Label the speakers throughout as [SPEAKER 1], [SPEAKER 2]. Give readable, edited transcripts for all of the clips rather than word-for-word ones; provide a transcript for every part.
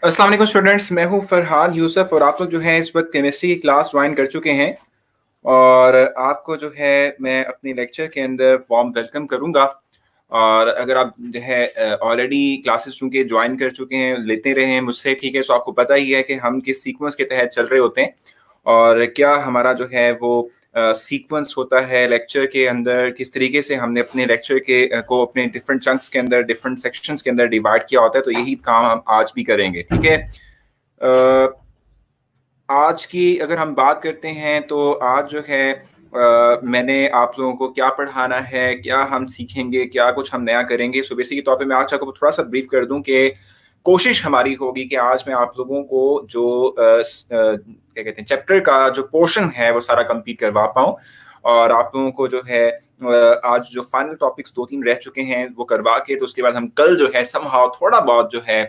[SPEAKER 1] अस्सलाम वालेकुम स्टूडेंट्स, मैं हूं फरहान यूसुफ और आप लोग जो है इस वक्त केमिस्ट्री की क्लास ज्वाइन कर चुके हैं। और आपको जो है मैं अपने लेक्चर के अंदर वार्म वेलकम करूंगा। और अगर आप जो है ऑलरेडी क्लासेस चूंकि ज्वाइन कर चुके हैं, लेते रहे हैं मुझसे, ठीक है, सो आपको पता ही है कि हम किस सीक्वेंस के तहत चल रहे होते हैं और क्या हमारा जो है वो सीक्वेंस होता है लेक्चर के अंदर, किस तरीके से हमने अपने लेक्चर के को अपने डिफरेंट चंक्स के अंदर, डिफरेंट सेक्शंस के अंदर डिवाइड किया होता है। तो यही काम हम आज भी करेंगे, ठीक है। आज की अगर हम बात करते हैं तो आज जो है मैंने आप लोगों को क्या पढ़ाना है, क्या हम सीखेंगे, क्या कुछ हम नया करेंगे। सो बेसिकली तौर पे मैं आज आपको थोड़ा सा ब्रीफ कर दूं कि कोशिश हमारी होगी कि आज मैं आप लोगों को जो क्या कहते हैं चैप्टर का जो पोर्शन है वो सारा कंप्लीट करवा पाऊँ। और आप लोगों को जो है आज जो फाइनल टॉपिक्स 2-3 रह चुके हैं वो करवा के, तो उसके बाद हम कल जो है समहाउ थोड़ा बहुत जो है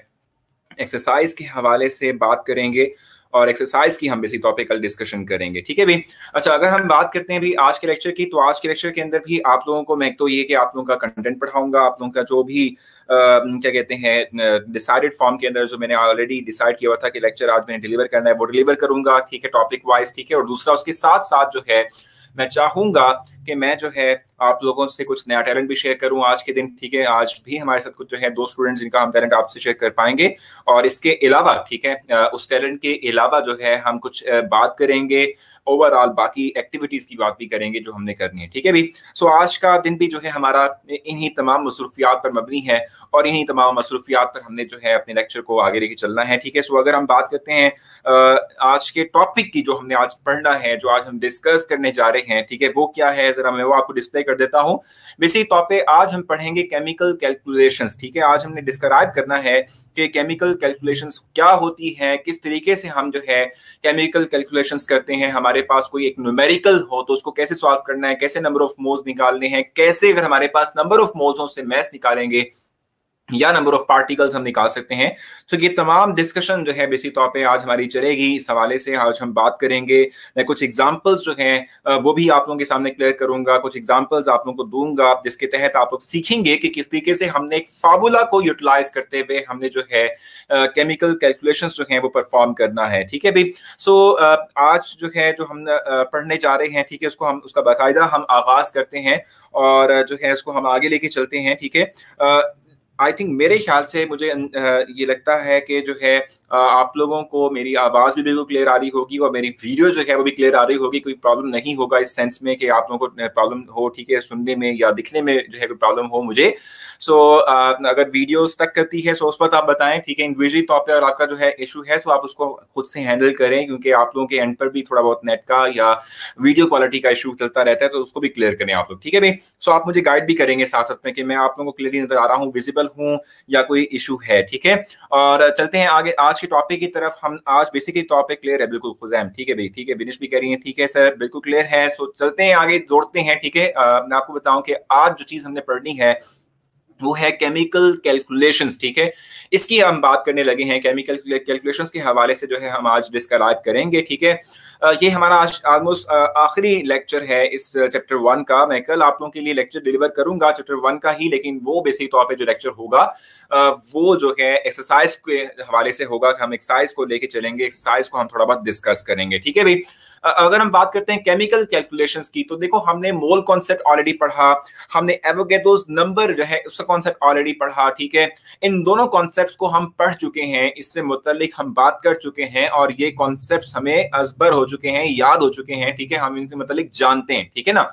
[SPEAKER 1] एक्सरसाइज के हवाले से बात करेंगे और एक्सरसाइज की हम बेसिक तौर पे कल डिस्कशन करेंगे, ठीक है भी। अच्छा, अगर हम बात करते हैं भी आज के लेक्चर की, तो आज के लेक्चर के अंदर भी आप लोगों को मैं तो ये कि आप लोगों का कंटेंट पढ़ाऊंगा, आप लोगों का जो भी क्या कहते हैं डिसाइडेड फॉर्म के अंदर जो मैंने ऑलरेडी डिसाइड किया हुआ था कि लेक्चर आज मैंने डिलीवर करना है वो डिलीवर करूंगा, ठीक है, टॉपिक वाइज, ठीक है। और दूसरा उसके साथ साथ जो है मैं चाहूंगा कि मैं जो है आप लोगों से कुछ नया टैलेंट भी शेयर करूं आज के दिन, ठीक है। आज भी हमारे साथ कुछ जो है 2 स्टूडेंट्स जिनका हम टैलेंट आपसे शेयर कर पाएंगे। और इसके अलावा, ठीक है, उस टैलेंट के अलावा जो है हम कुछ बात करेंगे, ओवरऑल बाकी एक्टिविटीज की बात भी करेंगे जो हमने करनी है, ठीक है भी। सो आज का दिन भी जो है हमारा इन्हीं तमाम मसरूफियात पर मबनी है और इन्हीं तमाम मसरूफियात पर हमने जो है अपने लेक्चर को आगे लेके चलना है, ठीक है। सो अगर हम बात करते हैं आज के टॉपिक की, जो हमने आज पढ़ना है, जो आज हम डिस्कस करने जा रहे हैं, ठीक है, वो क्या है, जरा मैं वो आपको डिस्प्ले कर देता हूं। बेसिक तौर पे आज हम पढ़ेंगे केमिकल कैलकुलेशंस, ठीक है। आज हमने डिस्क्राइब करना है कि केमिकल कैलकुलेशंस क्या होती है, किस तरीके से हम जो है केमिकल कैलकुलेशंस करते हैं। हमारे पास कोई एक न्यूमेरिकल हो तो उसको कैसे सॉल्व करना है, कैसे नंबर ऑफ मोल्स निकालने हैं, कैसे अगर हमारे पास नंबर ऑफ मोल्स हो उससे मैथ निकालेंगे या नंबर ऑफ पार्टिकल्स हम निकाल सकते हैं। तो ये तमाम डिस्कशन जो है बेसिक तौर पे आज हमारी चलेगी। इस हवाले से आज हम बात करेंगे। मैं कुछ एग्जांपल्स जो हैं वो भी आप लोगों के सामने क्लियर करूंगा, कुछ एग्जांपल्स आप लोगों को दूंगा जिसके तहत आप लोग सीखेंगे कि किस तरीके से हमने एक फार्मूला को यूटिलाइज करते हुए हमने जो है केमिकल कैलकुलेशंस जो है वो परफॉर्म करना है, ठीक है भाई। सो आज जो है जो हम पढ़ने जा रहे हैं, ठीक है, उसको हम उसका बाकायदा हम आगाज करते हैं और जो है उसको हम आगे लेके चलते हैं, ठीक है। आई थिंक मेरे ख्याल से मुझे ये लगता है कि जो है आप लोगों को मेरी आवाज़ भी बिल्कुल क्लियर आ रही होगी और मेरी वीडियो जो है वो भी क्लियर आ रही होगी। कोई प्रॉब्लम नहीं होगा इस सेंस में कि आप लोगों को प्रॉब्लम हो, ठीक है, सुनने में या दिखने में जो है कोई प्रॉब्लम हो मुझे। सो अगर वीडियो स्टक करती है सो उस पर आप बताएं, ठीक है। इंडिविजुअली तौर पर अगर आपका जो है इशू है तो आप उसको खुद से हैंडल करें, क्योंकि आप लोगों के एंड पर भी थोड़ा बहुत नेट का या वीडियो क्वालिटी का इशू चलता रहता है, तो उसको भी क्लियर करें आप लोग, ठीक है भाई। सो आप मुझे गाइड भी करेंगे साथ साथ में कि मैं आप लोगों को क्लियरली नजर आ रहा हूँ, विजिबल हूँ या कोई इशू है, ठीक है। और चलते हैं आगे आज के टॉपिक की तरफ। हम आज बेसिकली टॉपिक क्लियर है बिल्कुल खुजैम, ठीक है भाई, ठीक है। बिनिश भी कह रही है ठीक है सर, बिल्कुल क्लियर है। सो चलते हैं आगे, दौड़ते हैं, ठीक है। मैं आपको बताऊं कि आज जो चीज हमने पढ़नी है वो है केमिकल कैलकुलेशंस, ठीक है। इसकी हम बात करने लगे हैं, केमिकल कैलकुलेशंस के हवाले से जो है हम आज डिस्क्राइब करेंगे, ठीक है। ये हमारा ऑलमोस्ट आखिरी लेक्चर है इस चैप्टर 1 का। मैं कल आप लोगों के लिए लेक्चर डिलीवर करूंगा चैप्टर 1 का ही, लेकिन वो बेसिक तौर पे जो लेक्चर होगा वो जो है एक्सरसाइज के हवाले से होगा। हम एक्सरसाइज को लेके चलेंगे, एक्सरसाइज को हम थोड़ा बहुत डिस्कस करेंगे, ठीक है भाई। अगर हम बात करते हैं केमिकल कैलकुलेशंस की, तो देखो हमने मोल कॉन्सेप्ट ऑलरेडी पढ़ा, हमने एवोगैड्रोस नंबर जो है उसका कॉन्सेप्ट ऑलरेडी पढ़ा, ठीक है। इन दोनों कॉन्सेप्ट्स को हम पढ़ चुके हैं, इससे मुतल्लिक हम बात कर चुके हैं और ये कॉन्सेप्ट्स हमें अज़बर हो चुके हैं, याद हो चुके हैं, ठीक है। हम इनसे मुतल्लिक जानते हैं, ठीक है ना।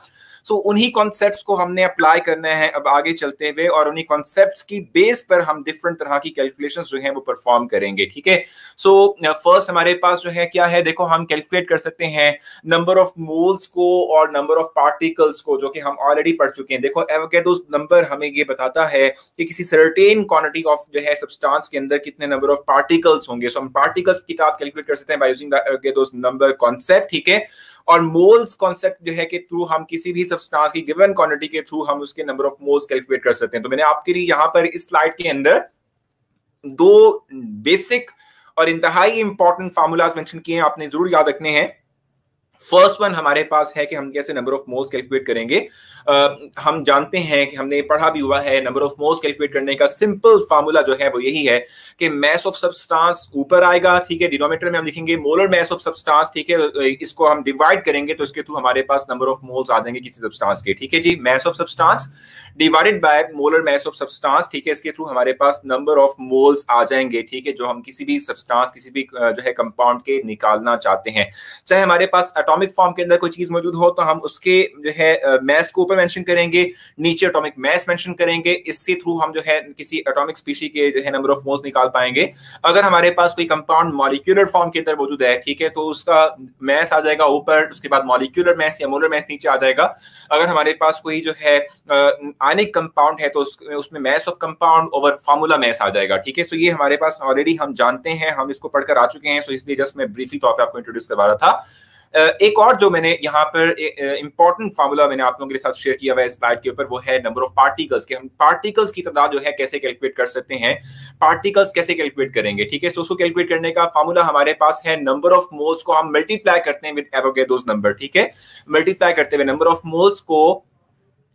[SPEAKER 1] सो उन्हीं कॉन्सेप्ट्स को हमने अप्लाई करना है अब आगे चलते हुए, और उन्हीं कॉन्सेप्ट्स की बेस पर हम डिफरेंट तरह की कैलकुलेशंस जो हैं वो परफॉर्म करेंगे, ठीक है। सो फर्स्ट हमारे पास जो है क्या है, देखो हम कैलकुलेट कर सकते हैं नंबर ऑफ मोल्स को और नंबर ऑफ पार्टिकल्स को, जो कि हम ऑलरेडी पढ़ चुके हैं। देखो एवोगैड्रोस नंबर हमें ये बताता है कि किसी सर्टेन क्वांटिटी ऑफ जो है सब्सटेंस के अंदर कितने नंबर ऑफ पार्टिकल्स होंगे। सो हम पार्टिकल्स की तादाद कैलकुलेट कर सकते हैं by using the Avogadro's number concept, ठीक है। और मोल्स कॉन्सेप्ट जो है कि थ्रू हम किसी भी सब्सटेंस की गिवन क्वांटिटी के थ्रू हम उसके नंबर ऑफ मोल्स कैलकुलेट कर सकते हैं। तो मैंने आपके लिए यहां पर इस स्लाइड के अंदर 2 बेसिक और इंतहाई इंपॉर्टेंट फार्मूलाज मेंशन किए हैं, आपने जरूर याद रखने हैं। फर्स्ट वन हमारे पास है कि हम कैसे नंबर ऑफ मोल्स कैलकुलेट करेंगे। हम जानते हैं कि हमने पढ़ा भी हुआ है, नंबर ऑफ मोल्स कैलकुलेट करने का सिंपल फार्मूला जो है वो यही है कि मास ऑफ सब्सटेंस ऊपर आएगा, ठीक है, डिनोमिनेटर में हम लिखेंगे मोलर मास ऑफ सब्सटेंस, ठीक है, इसको हम डिवाइड करेंगे तो इसके थ्रू हमारे पास नंबर ऑफ मोल्स आ जाएंगे किसी सब्सटेंस के, ठीक है जी। Mass of substance divided by molar mass of substance, ठीक है, इसके थ्रू हमारे पास नंबर ऑफ मोल्स आ जाएंगे, ठीक है, जो हम किसी भी सब्सटेंस किसी भी जो है कंपाउंड के निकालना चाहते हैं। चाहे हमारे पास एटॉमिक फॉर्म के अंदर कोई चीज मौजूद हो तो हम उसके जो है मास को ऊपर मेंशन करेंगे, नीचे एटॉमिक मास मेंशन करेंगे, इससे थ्रू हम जो है किसी एटॉमिक स्पीशी के जो है नंबर ऑफ मोल्स निकाल पाएंगे। अगर हमारे पास कोई कंपाउंड मॉलिक्यूलर फॉर्म के अंदर मौजूद है, ठीक है, तो उसका मास आ जाएगा ऊपर, उसके बाद मॉलिक्यूलर मास या मोलर मास नीचे आ जाएगा। अगर हमारे पास कोई जो है आयनिक कंपाउंड है तो उसमें mass of compound over formula mass आ जाएगा, ठीक है। सो ये हमारे पास ऑलरेडी हम जानते हैं, हम इसको पढ़कर आ चुके हैं, सो इसलिए जस्ट मैं ब्रीफली तौर पे आपको इंट्रोड्यूस करवा रहा था। एक और जो मैंने यहाँ पर इंपॉर्टेंट फार्मूला मैंने आप लोगों के साथ शेयर किया हुआ है स्लाइड के ऊपर, वो है नंबर ऑफ पार्टिकल्स के। हम पार्टिकल्स की तादाद जो है कैसे कैलकुलेट कर सकते हैं, पार्टिकल्स कैसे कैलकुलेट करेंगे, ठीक है। सो उसको कैलकुलेट करने का फार्मूला हमारे पास है, नंबर ऑफ मोल्स को हम मल्टीप्लाई करते हैं विद एवोगैड्रोस नंबर, ठीक है। मल्टीप्लाई करते हुए नंबर ऑफ मोल्स को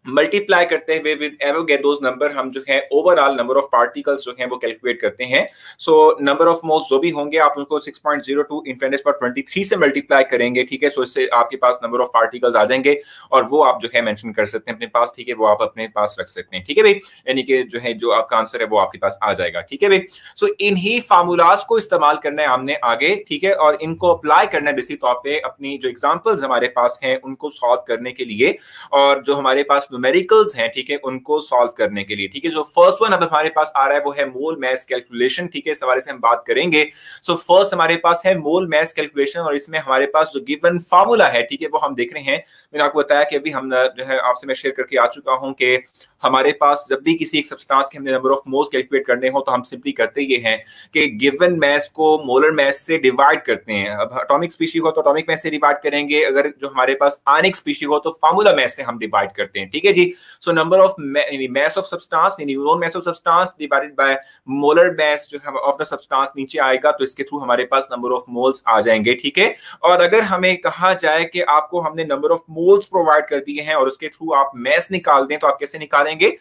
[SPEAKER 1] मल्टीप्लाई करते हुए विद एवोगैड्रोस नंबर हम जो है ओवरऑल नंबर ऑफ पार्टिकल्स जो है वो कैलकुलेट करते हैं। सो नंबर ऑफ मोल्स जो भी होंगे आप उनको 6.02 × 10⁻23 से मल्टीप्लाई करेंगे, ठीक है। सो इससे आपके पास नंबर ऑफ पार्टिकल्स आ जाएंगे और वो आप जो है मेंशन कर सकते हैं अपने पास, ठीक है, वो आप अपने पास रख सकते हैं, ठीक है भाई। यानी कि जो है जो आपका आंसर है वो आपके पास आ जाएगा, ठीक है भाई। सो इन्हीं फार्मूलाज को इस्तेमाल करना है हमने आगे, ठीक है, और इनको अप्लाई करना है बेसिक तौर पे अपनी जो एग्जांपल्स हमारे पास हैं उनको सॉल्व करने के लिए, और जो हमारे पास न्यूमेरिकल्स हैं, ठीक है, उनको सॉल्व करने के लिए, ठीक है। जो फर्स्ट वन अब हमारे पास आ रहा है वो है मोल मास कैलकुलेशन, ठीक है, इस हवाले से हम बात करेंगे। सो फर्स्ट हमारे पास है मोल मास कैलकुलेशन और इसमें हमारे पास जो गिवन फार्मूला है, ठीक है, वो हम देख रहे हैं। मैंने आपको बताया कि अभी हम जो है आपसे मैं शेयर करके आ चुका हूं कि हमारे पास जब भी किसी एक सब्सटेंस के हमने नंबर ऑफ मोल्स कैलकुलेट करने हो तो हम सिंपली करते ये हैं कि गिवन मास को मोलर मास से डिवाइड करते हैं। अब एटॉमिक स्पीशी हो तो एटॉमिक मास से डिवाइड करेंगे, अगर जो हमारे पास आयनिक स्पीशी हो तो फार्मूला मास से हम डिवाइड करते हैं, ठीक है जी। So number of mass of substance यानी mole mass of substance divided by molar mass जो है ऑफ द सब्सटेंस नीचे आएगा, तो इसके थ्रू हमारे पास नंबर ऑफ मोल्स आ जाएंगे, ठीक है। और अगर हमें कहा जाए कि आपको हमने नंबर ऑफ मोल्स प्रोवाइड कर दिए हैं और उसके थ्रू आप मास निकाल दें, तो आप कैसे निकालेंगे?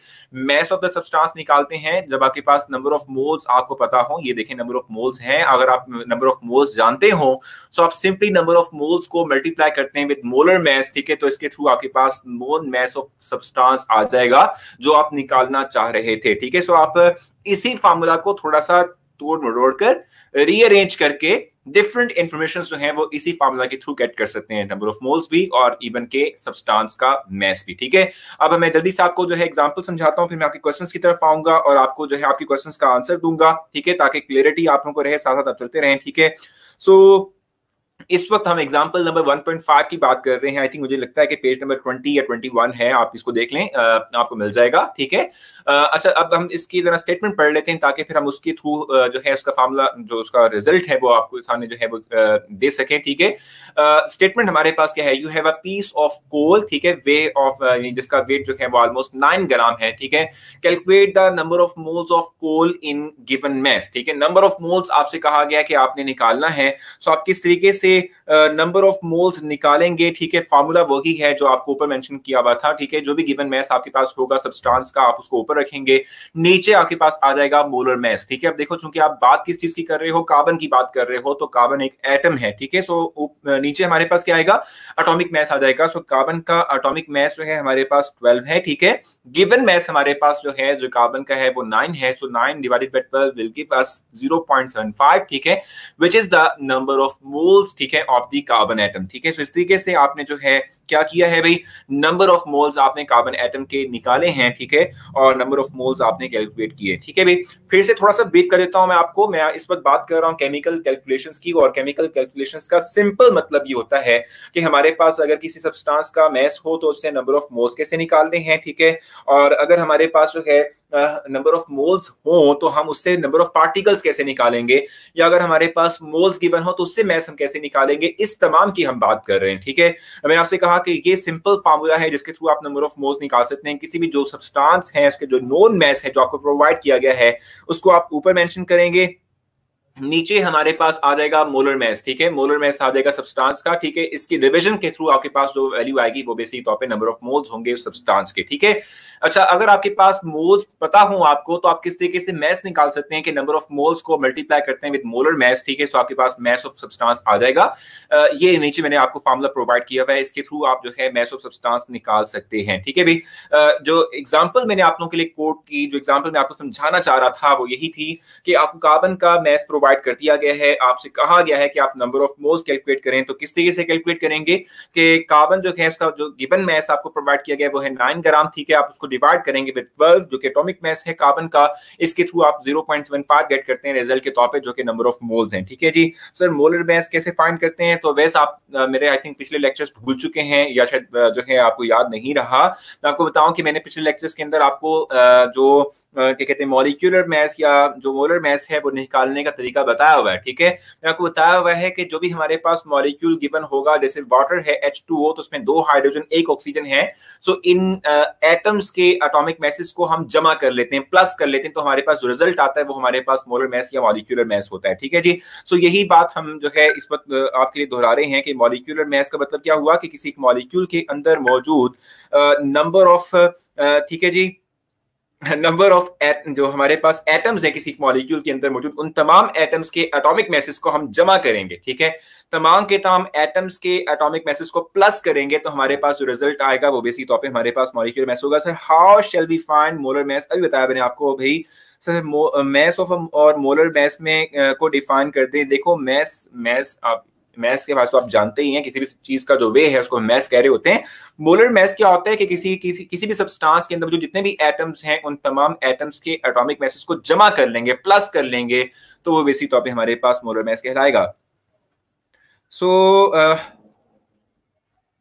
[SPEAKER 1] मास ऑफ द सब्सटेंस निकालते हैं जब आपके पास नंबर ऑफ मोल्स आपको पता हो। ये देखें नंबर ऑफ मोल्स हैं, अगर आप नंबर ऑफ मोल्स जानते हो तो आप सिंपली नंबर ऑफ मोल्स को मल्टीप्लाई करते हैं विद मोलर मास, ठीक है, तो इसके थ्रू आपके पास मोल मास ऑफ सब्सटेंस आ जाएगा जो आप निकालना चाह रहे थे, ठीक है। सो आप इसी फार्मूला को थोड़ा सा तोड़ मरोड़ कर रीअरेंज करके डिफरेंट इंफॉर्मेशन जो है वो इसी फार्मूला के थ्रू गेट कर सकते हैं, नंबर ऑफ मोल्स भी और इवन के सब्सटेंस का मास भी, ठीक है। अब मैं जल्दी से आपको जो है एग्जांपल समझाता हूं, फिर मैं आपके क्वेश्चंस की तरफ आऊंगा और आपको जो है आपके क्वेश्चंस का आंसर दूंगा, ठीक है, ताकि क्लियरिटी आप लोगों को रहे, साथ साथ आप चलते रहें, ठीक है। सो इस वक्त हम एग्जांपल नंबर 1.5 की बात कर रहे हैं। आई थिंक मुझे लगता है कि पेज नंबर 20 या 21 है, आप इसको देख लें, आपको मिल जाएगा, ठीक है। अच्छा, अब हम इसकी जरा स्टेटमेंट पढ़ लेते हैं ताकि फिर हम उसके थ्रू जो है उसका फार्मूला जो उसका रिजल्ट है वो आपको सामने जो है वो दे सकें, ठीक है। स्टेटमेंट हमारे पास क्या है? You have a piece of coal, ठीक है, वे ऑफ जिसका वेट जो है वो ऑलमोस्ट 9 ग्राम है, ठीक है। Calculate the number of moles of coal in given mass, ठीक है। नंबर ऑफ मोल्स आपसे कहा गया कि आपने निकालना है, सो आप किस तरीके से नंबर ऑफ मोल्स निकालेंगे, ठीक है। फार्मूला वही है जो आपको ऊपर मेंशन किया हुआ था, ठीक है। जो भी गिवन मास आपके पास होगा सब्सटेंस का, आप उसको ऊपर रखेंगे, नीचे आपके पास आ जाएगा मोलर मास, ठीक है। अब देखो, चूंकि आप बात किस चीज की कर रहे हो, कार्बन की बात कर रहे हो, तो कार्बन एक एटम है, ठीक है। सो नीचे हमारे पास क्या आएगा? एटॉमिक मास आ जाएगा। सो कार्बन का एटॉमिक मास जो है हमारे पास 12 है, ठीक है। गिवन मास हमारे पास जो है जो कार्बन का है वो 9 है। सो 9 divided by 12 will give us 0.75, ठीक है, which is the number of moles, ठीक है, ऑफ द कार्बन एटम, ठीक है। सो इस तरीके से आपने जो है क्या किया है भाई, नंबर ऑफ मोल्स आपने कार्बन एटम के निकाले हैं, ठीक है, और नंबर ऑफ मोल्स आपने कैलकुलेट किए, ठीक है भाई। फिर से थोड़ा सा ब्रीफ कर देता हूं मैं आपको। मैं इस वक्त बात कर रहा हूं केमिकल कैलकुलेशंस की, और केमिकल कैलकुलेशंस का सिंपल मतलब ये होता है कि हमारे पास अगर किसी सब्सटेंस का मास हो तो उससे नंबर ऑफ मोल्स कैसे निकालने हैं, ठीक है। और अगर हमारे पास जो है नंबर ऑफ मोल्स हो तो हम उससे नंबर ऑफ पार्टिकल्स कैसे निकालेंगे, या अगर हमारे पास मोल्स गिवन हो तो उससे मास हम कैसे निकालेंगे, इस तमाम की हम बात कर रहे हैं, ठीक है। मैंने आपसे कहा कि ये सिंपल फार्मूला है जिसके थ्रू आप नंबर ऑफ मोल्स निकाल सकते हैं। किसी भी जो सब्सटेंस है उसके जो नोन मास है जो आपको प्रोवाइड किया गया है उसको आप ऊपर मेंशन करेंगे, नीचे हमारे पास आ जाएगा मोलर मास, ठीक है, मोलर मास आ जाएगा सब्सटेंस का, ठीक है। इसकी डिवीजन के थ्रू आपके पास जो वैल्यू आएगी वो बेसिक तौर पे नंबर ऑफ मोल्स होंगे उस सब्सटेंस के, ठीक है। अच्छा, अगर आपके पास मोल्स पता हो आपको, तो आप किस तरीके से मास निकाल सकते हैं कि नंबर ऑफ मोल्स को मल्टीप्लाई करते हैं विद मोलर मास, ठीक है। तो आपके पास मास ऑफ सब्सटेंस आ जाएगा। ये नीचे मैंने आपको फार्मूला प्रोवाइड किया हुआ है, इसके थ्रू आप जो है मास ऑफ सब्सटेंस निकाल सकते हैं, ठीक है भाई। जो एग्जांपल मैंने आप लोगों के लिए कोट की, जो एग्जांपल मैं आपको समझाना चाह रहा था वो यही थी कि आपको कार्बन का मास प्रोवाइड कर दिया गया है, आपसे कहा गया है कि आप नंबर ऑफ मोल्स कैलकुलेट करें। तो किस तरीके से कैलकुलेट करेंगे कि कार्बन जो है उसका जो गिवन मास आपको प्रोवाइड किया गया है वो है 9 ग्राम, ठीक है। आप उसको डिवाइड करेंगे विद 12 जो कि एटॉमिक मास है कार्बन का, इसके थ्रू आप 0.75 गेट करते हैं रिजल्ट के तौर पे, जो कि नंबर ऑफ मोल्स हैं, ठीक है जी। सर मोलर मास कैसे फाइंड करते हैं? तो वैसे आप मेरे आई थिंक पिछले लेक्चर्स भूल चुके हैं या शायद जो है आपको याद नहीं रहा। मैं आपको बताऊं कि मैंने पिछले लेक्चर्स के अंदर आपको जो क्या कहते हैं मॉलिक्यूलर मास या जो मोलर मास है वो निकालने का तरीका बताया हुआ है, ठीक है। मैं आपको बताया हुआ है कि जो भी हमारे पास मॉलिक्यूल गिवन होगा, जैसे वाटर है H2O, तो उसमें 2 हाइड्रोजन 1 ऑक्सीजन है। सो इन एटम्स के एटॉमिक मासेस को हम जमा कर लेते हैं, प्लस कर लेते हैं, तो हमारे पास जो रिजल्ट आता है वो हमारे पास मोलर मास या मॉलिक्यूलर मास होता है, ठीक है जी। सो यही बात हम जो है इस वक्त आपके लिए दोहरा रहे हैं कि मॉलिक्यूलर मास का मतलब क्या हुआ कि किसी मॉलिक्यूल के अंदर मौजूद नंबर ऑफ, ठीक है जी, नंबर ऑफ जो हमारे पास एटम्स है किसी मॉलिक्यूल के अंदर मौजूद, उन तमाम एटम्स के एटॉमिक मैसेज को हम जमा करेंगे, ठीक है। तमाम के तमाम एटम्स के एटॉमिक मैसेज को प्लस करेंगे तो हमारे पास जो रिजल्ट आएगा वो बेसिक तौर पे हमारे पास मॉलिक्यूलर मास होगा। Sir how shall we find molar mass? अभी बताया मैंने आपको भाई। सर मास ऑफ और मोलर मास में को डिफाइन कर दे। देखो मास मास आप मैथ्स के पास तो आप जानते ही हैं, किसी भी चीज का जो वे है उसको मैथ्स कह रहे होते हैं। मोलर मैथ्स क्या होता है कि किसी भी सब्सटेंस के अंदर जो जितने भी एटम्स हैं उन तमाम एटम्स के एटॉमिक मैसेज को जमा कर लेंगे, प्लस कर लेंगे, तो वो बेसिक तौर पे हमारे पास मोलर मैथ्स कहलाएगा। सो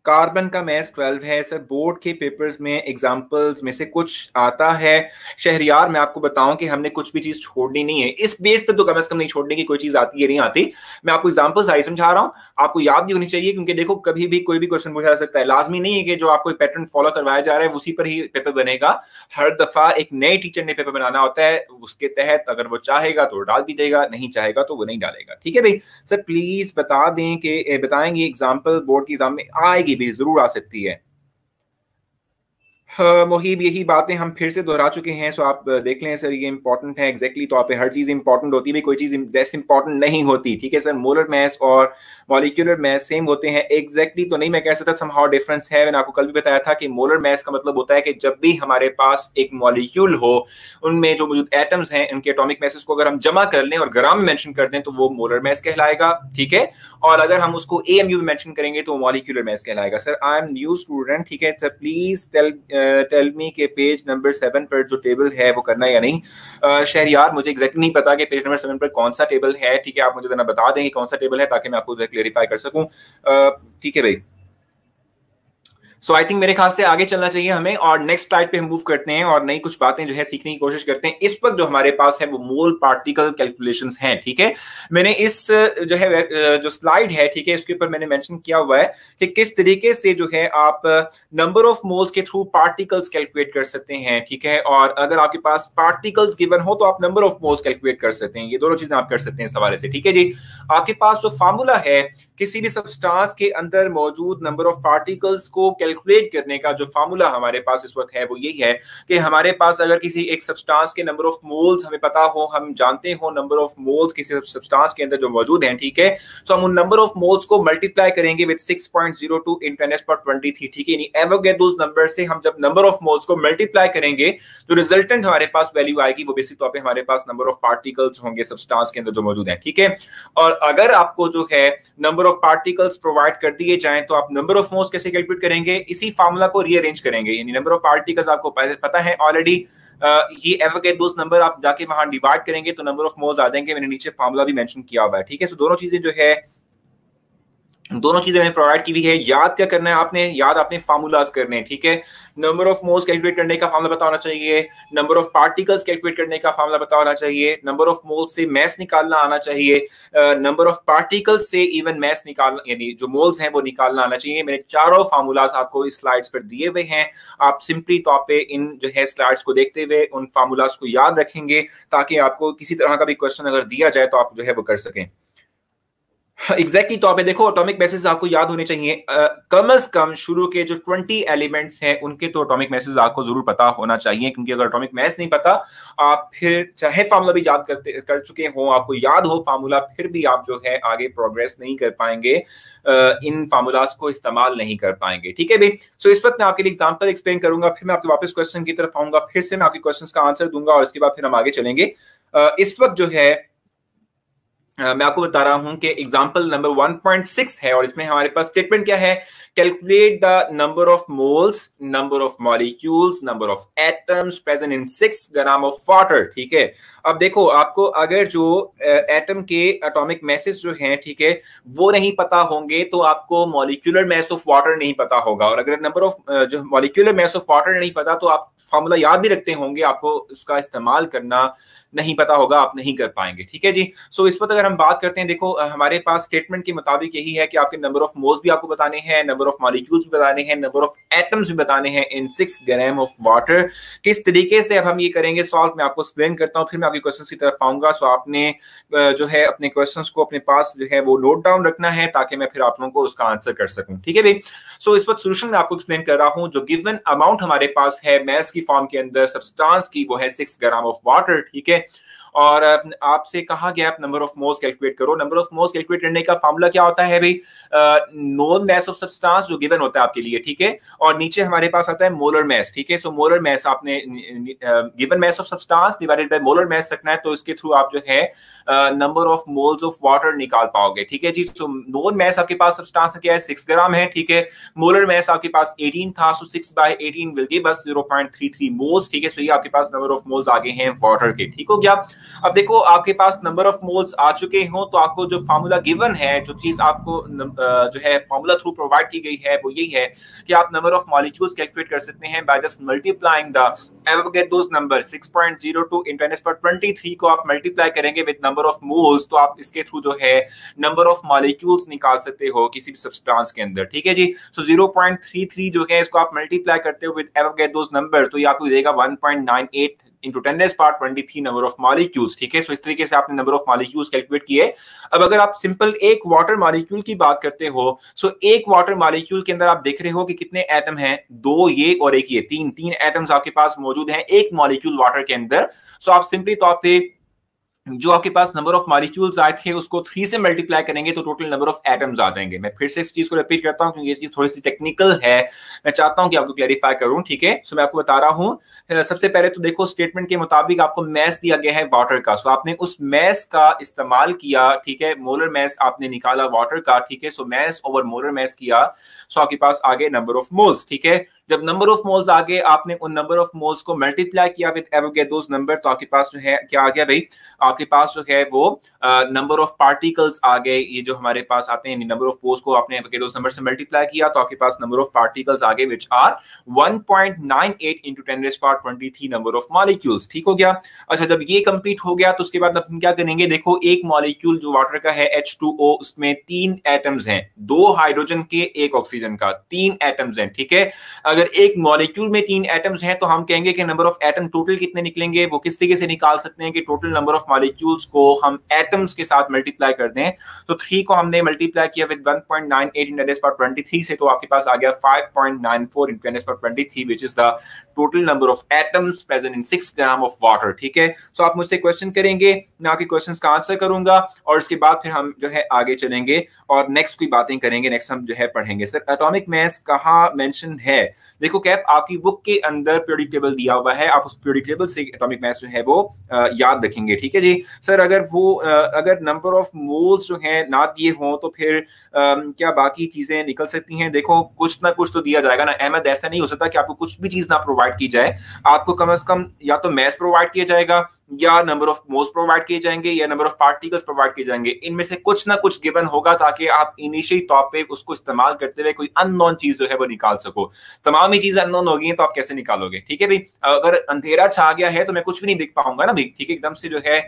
[SPEAKER 1] कार्बन का मास 12 है। सर बोर्ड के पेपर्स में एग्जांपल्स में से कुछ आता है? शहरियार मैं आपको बताऊं कि हमने कुछ भी चीज छोड़नी नहीं है, इस बेस पे तो कम से कम नहीं छोड़ने की कोई चीज आती है नहीं आती। मैं आपको एग्जांपल्स आई समझा रहा हूं, आपको याद भी होनी चाहिए, क्योंकि देखो कभी भी कोई भी क्वेश्चन पूछा जा सकता है। लाजमी नहीं है कि जो आपको पैटर्न फॉलो करवाया जा रहा है उसी पर ही पेपर बनेगा। हर दफा एक नए टीचर ने पेपर बनाना होता है, उसके तहत अगर वो चाहेगा तो डाल भी देगा, नहीं चाहेगा तो वो नहीं डालेगा, ठीक है भाई। सर प्लीज बता दें कि बताएंगे एग्जाम्पल बोर्ड की एग्जाम में आएगी भी, जरूर आ सकती है। मोहिब यही बातें हम फिर से दोहरा चुके हैं, सो आप देख लें सर, ये इंपॉर्टेंट है एग्जैक्टली तौर पे। हर चीज इंपॉर्टेंट होती है, कोई चीज जैसे इंपॉर्टेंट नहीं होती, ठीक है सर। मोलर मास और मॉलिक्यूलर मास सेम होते हैं, एग्जैक्टली तो नहीं मैं कह सकता, समहाउ डिफरेंस है। मैंने आपको कल भी बताया था कि मोलर मास का मतलब होता है कि जब भी हमारे पास एक मॉलिक्यूल हो, उनमें जो मौजूद एटम्स हैं उनके एटॉमिक मैसेज को अगर हम जमा कर लें और ग्राम में मेंशन कर दें तो वो मोलर मास कहलाएगा, ठीक है। और अगर हम उसको AMU में मेंशन करेंगे तो मॉलिक्यूलर मास कहलाएगा। Sir I am new student, ठीक है, तो प्लीज टेल मी के पेज नंबर 7 पर जो टेबल है वो करना है या नहीं। शहरियार मुझे एग्जैक्टली नहीं पता कि पेज नंबर 7 पर कौन सा टेबल है, ठीक है। आप मुझे बता देंगे कौन सा टेबल है ताकि मैं आपको क्लेरिफाई कर सकूं, ठीक है भाई। सो आई थिंक मेरे ख्याल से आगे चलना चाहिए हमें, और नेक्स्ट स्लाइड पे हम मूव करते हैं और नई कुछ बातें जो है सीखने की कोशिश करते हैं। इस वक्त जो हमारे पास है वो मोल पार्टिकल कैलकुलेशंस हैं, ठीक है। मैंने इस जो है जो स्लाइड है, ठीक है, इसके ऊपर मैंने मेंशन किया हुआ है कि किस तरीके से जो है आप नंबर ऑफ मोल्स के थ्रू पार्टिकल्स कैलकुलेट कर सकते हैं, ठीक है। और अगर आपके पास पार्टिकल्स गिवन हो तो आप नंबर ऑफ मोल्स कैलकुलेट कर सकते हैं। ये दोनों चीजें आप कर सकते हैं इस हवाले से, ठीक है जी। आपके पास जो फार्मूला है किसी भी सब्सटेंस के अंदर मौजूद नंबर ऑफ पार्टिकल्स को कैलकुलेट करने का, जो फार्मूला हमारे पास इस वक्त है वो यही है कि हमारे पास अगर किसी एक सब्सटेंस के नंबर ऑफ मोल्स हमें पता हो, हम जानते हो नंबर ऑफ मोल्स किसी सब्सटेंस के अंदर जो मौजूद हैं, ठीक है, तो हम उन नंबर ऑफ मोल्स को मल्टीप्लाई करेंगे विद 6.02 × 10⁻23, ठीक है। यानी एवोगैड्रोस नंबर से हम जब नंबर ऑफ मोल्स को मल्टीप्लाई करेंगे तो रिजल्टेंट हमारे पास वैल्यू आएगी, वो बेसिक तौर पे हमारे पास नंबर ऑफ पार्टिकल्स होंगे सब्सटेंस के अंदर जो मौजूद हैं, ठीक है। और अगर आपको जो है नंबर ऑफ पार्टिकल्स प्रोवाइड कर दिए जाएं तो आप नंबर ऑफ मोल्स कैसे कैलकुलेट करेंगे? इसी फार्मूला को रीअरेंज करेंगे, यानी नंबर ऑफ पार्टिकल्स आपको पता है ऑलरेडी, ये एवोगैड्रोस नंबर आप जाके वहां डिवाइड करेंगे तो नंबर ऑफ मोल्स आ जाएंगे। मैंने नीचे फार्मूला भी मेंशन किया हुआ है, ठीक है। सो दोनों चीजें जो है दोनों चीजें मैंने प्रोवाइड की हुई है। याद क्या करना है आपने, याद आपने फार्मूलाज करने हैं, ठीक है। नंबर ऑफ मोल्स कैलकुलेट करने का फार्मूला पता होना चाहिए, नंबर ऑफ पार्टिकल्स कैलकुलेट करने का फार्मूला पता होना चाहिए, नंबर ऑफ मोल्स से मैस निकालना आना चाहिए, नंबर ऑफ पार्टिकल्स से इवन मैस निकालना, यानी जो मोल्स हैं वो निकालना आना चाहिए। मैंने चारों फार्मूलाज आपको इस स्लाइड्स पर दिए हुए हैं। आप सिंपली तौर पे इन जो है स्लाइड्स को देखते हुए उन फार्मूलाज को याद रखेंगे ताकि आपको किसी तरह का भी क्वेश्चन अगर दिया जाए तो आप जो है वो कर सकें। एग्जैक्टली तौर पे देखो, एटॉमिक मैसेज आपको याद होने चाहिए। कम से कम शुरू के जो 20 एलिमेंट्स हैं उनके तो एटॉमिक मैसेज आपको जरूर पता होना चाहिए, क्योंकि अगर एटॉमिक मैस नहीं पता, आप फिर चाहे फार्मूला भी याद कर चुके हो, आपको याद हो फार्मूला, फिर भी आप जो है आगे प्रोग्रेस नहीं कर पाएंगे, इन फार्मूलाज को इस्तेमाल नहीं कर पाएंगे, ठीक है भाई। सो इस वक्त मैं आपके लिए एग्जांपल एक्सप्लेन करूंगा, फिर मैं आपके वापस क्वेश्चन की तरफ आऊंगा, फिर से मैं आपके क्वेश्चन का आंसर दूंगा और इसके बाद फिर हम आगे चलेंगे। इस वक्त जो है मैं आपको बता रहा हूं कि एग्जांपल नंबर 1.6 है और इसमें हमारे पास स्टेटमेंट क्या है, calculate the number of moles, number of molecules, number of atoms present in 6 gram of water, ठीक है। अब देखो, आपको अगर जो एटम के एटॉमिक मैसेज जो हैं, ठीक है, वो नहीं पता होंगे तो आपको मॉलिक्यूलर मैस ऑफ वाटर नहीं पता होगा, और अगर नंबर ऑफ जो मॉलिक्यूलर मैस ऑफ वाटर नहीं पता तो आप फॉर्मूला याद भी रखते होंगे, आपको उसका इस्तेमाल करना नहीं पता होगा, आप नहीं कर पाएंगे, ठीक है जी। सो इस पर अगर हम बात करते हैं, देखो हमारे पास स्टेटमेंट के मुताबिक यही है कि आपके नंबर ऑफ मोल्स भी आपको बताने हैं, नंबर ऑफ मॉलिक्यूल्स भी बताने हैं, नंबर ऑफ एटम्स भी बताने हैं इन 6 ग्राम ऑफ वाटर। किस तरीके से अब हम ये करेंगे सॉल्व, मैं आपको एक्सप्लेन करता हूँ, फिर मैं आपके क्वेश्चन की तरफ आऊंगा। सो आपने जो है अपने क्वेश्चन को अपने पास जो है वो नोट डाउन रखना है ताकि मैं फिर आप लोगों को उसका आंसर कर सकूं, ठीक है भाई। सो इस वक्त सोल्यूशन मैं आपको एक्सप्लेन कर रहा हूं। जो गिवन अमाउंट हमारे पास है मैस की फॉर्म के अंदर सब्सटेंस की, वो है 6 ग्राम ऑफ वाटर, ठीक है। और आपसे कहा गया आप नंबर ऑफ मोल्स कैलकुलेट करो। नंबर ऑफ मोल्स कैलकुलेट करने का फार्मूला क्या होता है भाई, नोन मैस ऑफ सब्सटेंस जो गिवन होता है आपके लिए, ठीक है, और नीचे हमारे पास आता है मोलर मैस, ठीक है। सो मोलर मैस आपने given mass of substance divided by molar mass रखना है, तो इसके थ्रू आप जो है number of moles of water निकाल पाओगे, ठीक है जी। सो नोन मैस आपके पास सब्सटेंस क्या है, 6 ग्राम है, ठीक है। मोलर मैस आपके पास 18 था, सो 6/18 विल गिव अस 0.33 मोल्स, ठीक है। सो ये आपके पास नंबर ऑफ मोल्स आ गए हैं वाटर के, ठीक हो गया। अब देखो, आपके पास नंबर ऑफ मोल्स आ चुके हो तो आपको जो फार्मूला गिवन है, जो चीज आपको जो है फार्मूला थ्रू प्रोवाइड की गई है, वो यही है कि आप नंबर ऑफ मॉलिक्यूल्स कैलकुलेट कर सकते हैं by just multiplying the Avogadro's number 6.02 × 10⁻23 को आप मल्टीप्लाई करेंगे विद नंबर ऑफ मोल्स, तो आप इसके थ्रू जो है नंबर ऑफ मॉलिक्यूल्स निकाल सकते हो किसी भी सब्सटेंस के अंदर, ठीक है जी। सो 0.33 जो है इसको आप मल्टीप्लाई करते हो विद एवोगैड्रोस नंबर, तो ये आपको देगा 1.98 into 10⁻23 नंबर ऑफ मॉलिक्यूल्स, ठीक है। सो इस तरीके से आपने नंबर ऑफ मॉलिक्यूल्स कैलकुलेट किए। अब अगर आप सिंपल एक वाटर मॉलिक्यूल की बात करते हो, सो एक वाटर मॉलिक्यूल के अंदर आप देख रहे हो कि कितने एटम हैं, 2 ये और एक ये, तीन एटम्स आपके पास मौजूद हैं एक मॉलिक्यूल वाटर के अंदर। सो आप सिंपली तौर पे जो आपके पास नंबर ऑफ मॉलिक्यूल्स आए थे उसको 3 से मल्टीप्लाई करेंगे तो टोटल नंबर ऑफ एटम्स आ जाएंगे। मैं फिर से इस चीज को रिपीट करता हूं क्योंकि ये चीज थोड़ी सी टेक्निकल है, मैं चाहता हूं कि आपको क्लैरिफाई करूं, ठीक है। सो मैं आपको बता रहा हूं, सबसे पहले तो देखो स्टेटमेंट के मुताबिक आपको मैस दिया गया है वाटर का, सो आपने उस मैस का इस्तेमाल किया, ठीक है। मोलर मैस आपने निकाला वाटर का, ठीक है। सो मैस ओवर मोलर मैस किया, सो आपके पास आ गए नंबर ऑफ मोल्स, ठीक है। जब नंबर ऑफ मोल्स आ गए, आपने उन नंबर ऑफ मोल्स को मल्टीप्लाई किया विद एवोगैड्रोस नंबर, तो आपके पास जो है क्या आ गया भाई, आपके पास जो है वो नंबर ऑफ पार्टिकल्स आ गए। ये जो हमारे पास आते हैं नंबर ऑफ मोल्स को आपने एवोगैड्रोस नंबर से मल्टीप्लाई किया तो आपके पास नंबर ऑफ पार्टिकल्स आ गए which are 1.98 × 10⁻23 number of molecules, ठीक हो गया। अच्छा, जब ये कंप्लीट हो गया तो उसके बाद हम क्या करेंगे, देखो एक मॉलिक्यूल जो वाटर का है H2O, उसमें 3 एटम्स हैं, 2 हाइड्रोजन के 1 ऑक्सीजन का, 3 एटम्स हैं, ठीक है। अगर एक मॉलिक्यूल में 3 एटम्स हैं तो हम कहेंगे कि नंबर ऑफ एटम टोटल कितने निकलेंगे, वो किस तरीके से निकाल सकते हैं कि टोटल नंबर ऑफ मॉलिक्यूल्स को हम एटम्स के साथ मल्टीप्लाई कर दें। तो 3 को हमने मल्टीप्लाई किया विद 1.98 × 10⁻23 से, तो आपके पास आ गया 5.94 × 10⁻23 which is the total number of atoms present in 6 gram of water, ठीक है। सो आप मुझसे क्वेश्चन करेंगे, मैं आपके क्वेश्चंस का आंसर करूंगा और उसके बाद फिर हम जो है आगे चलेंगे और नेक्स्ट कोई बातें करेंगे, नेक्स्ट हम जो है पढ़ेंगे। सर एटॉमिक मास कहाँ मेंशन है, देखो कैफ आपकी बुक के अंदर पीरियोडिक टेबल दिया हुआ है, आप उस पीरियोडिक टेबल से एटॉमिक मास जो है वो याद रखेंगे, ठीक है जी। सर अगर नंबर ऑफ मोल्स जो है ना दिए हों तो फिर क्या बाकी चीजें निकल सकती हैं? देखो कुछ ना कुछ तो दिया जाएगा ना अहमद, ऐसा नहीं हो सकता कि आपको कुछ भी चीज ना प्रोवाइड की जाए। आपको कम से कम या तो मैस प्रोवाइड किया जाएगा, या नंबर ऑफ मोल्स प्रोवाइड किए जाएंगे, या नंबर ऑफ पार्टिकल्स प्रोवाइड किए जाएंगे। इनमें से कुछ ना कुछ गिवन होगा ताकि आप इनिशियली तौर पे उसको इस्तेमाल करते हुए कोई अननोन चीज जो है वो निकाल सको। तमाम ही चीजें अननोन होगी तो आप कैसे निकालोगे? ठीक है भाई, अगर अंधेरा छा गया है तो मैं कुछ भी नहीं देख पाऊंगा ना भाई, ठीक है, एकदम से जो है